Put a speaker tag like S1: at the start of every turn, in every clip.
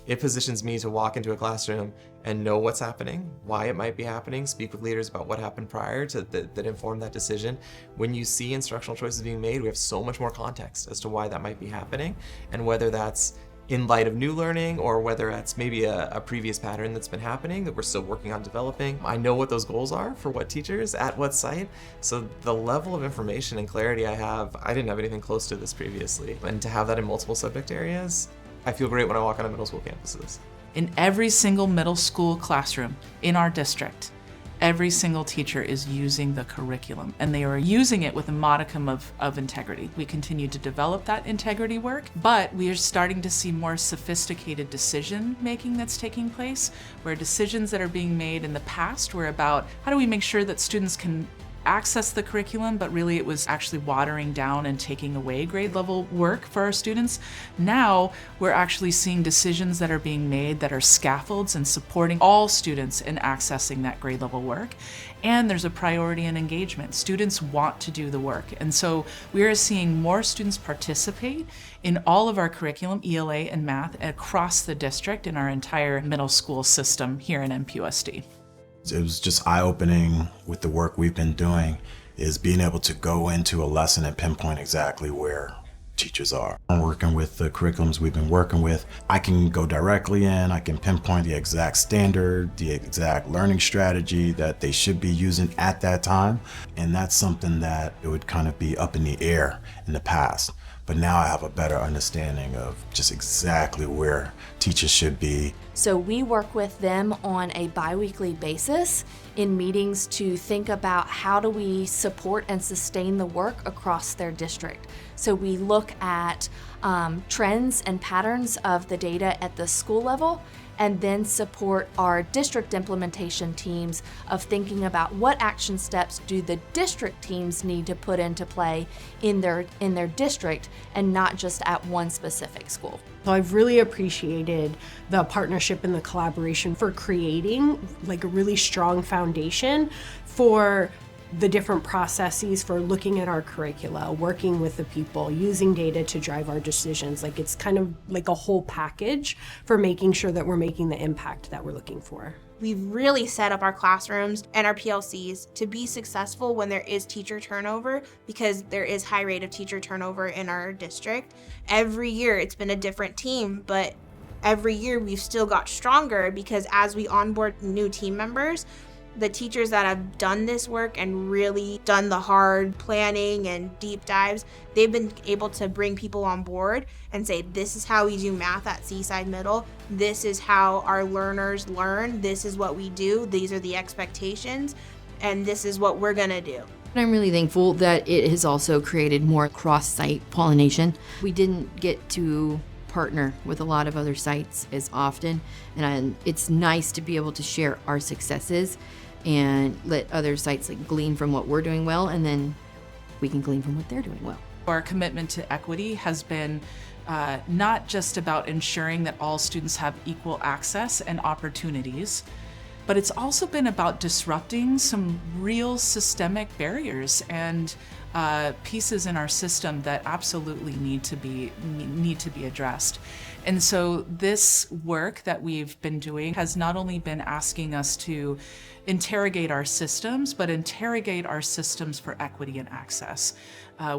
S1: It positions me to walk into a classroom and know what's happening, why it might be happening, speak with leaders about what happened prior to that inform that decision. When you see instructional choices being made, we have so much more context as to why that might be happening, and whether that's in light of new learning or whether that's maybe a previous pattern that's been happening that we're still working on developing. I know what those goals are for what teachers at what site, so the level of information and clarity I have, I didn't have anything close to this previously. And to have that in multiple subject areas, I feel great when I walk on middle school campuses.
S2: In every single middle school classroom in our district, every single teacher is using the curriculum, and they are using it with a modicum of integrity. We continue to develop that integrity work, but we are starting to see more sophisticated decision making that's taking place, where decisions that are being made in the past were about how do we make sure that students can access the curriculum, but really it was actually watering down and taking away grade level work for our students. Now we're actually seeing decisions that are being made that are scaffolds and supporting all students in accessing that grade level work. And there's a priority in engagement. Students want to do the work. And so we are seeing more students participate in all of our curriculum, ELA and math, across the district in our entire middle school system here in MPUSD.
S3: It was just eye-opening with the work we've been doing, is being able to go into a lesson and pinpoint exactly where teachers are. I'm working with the curriculums we've been working with. I can go directly in, I can pinpoint the exact standard, the exact learning strategy that they should be using at that time. And that's something that it would kind of be up in the air in the past. But now I have a better understanding of just exactly where teachers should be.
S4: So we work with them on a bi-weekly basis in meetings to think about how do we support and sustain the work across their district. So we look at trends and patterns of the data at the school level, and then support our district implementation teams of thinking about what action steps do the district teams need to put into play in their district, and not just at one specific school.
S5: So I've really appreciated the partnership and the collaboration for creating like a really strong foundation for the different processes for looking at our curricula, working with the people, using data to drive our decisions. Like it's kind of like a whole package for making sure that we're making the impact that we're looking for.
S6: We've really set up our classrooms and our PLCs to be successful when there is teacher turnover, because there is high rate of teacher turnover in our district. Every year it's been a different team, but every year we've still got stronger, because as we onboard new team members, the teachers that have done this work and really done the hard planning and deep dives, they've been able to bring people on board and say, this is how we do math at Seaside Middle. This is how our learners learn. This is what we do. These are the expectations, and this is what we're gonna do.
S7: I'm really thankful that it has also created more cross-site pollination. We didn't get to partner with a lot of other sites as often, and it's nice to be able to share our successes and let other sites like glean from what we're doing well, and then we can glean from what they're doing well.
S2: Our commitment to equity has been not just about ensuring that all students have equal access and opportunities, but it's also been about disrupting some real systemic barriers and pieces in our system that absolutely need to be addressed. And so this work that we've been doing has not only been asking us to interrogate our systems, but interrogate our systems for equity and access.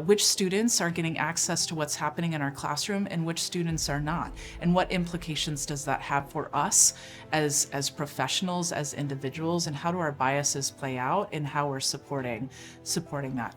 S2: Which students are getting access to what's happening in our classroom and which students are not? And what implications does that have for us as professionals, as individuals, and how do our biases play out in how we're supporting that?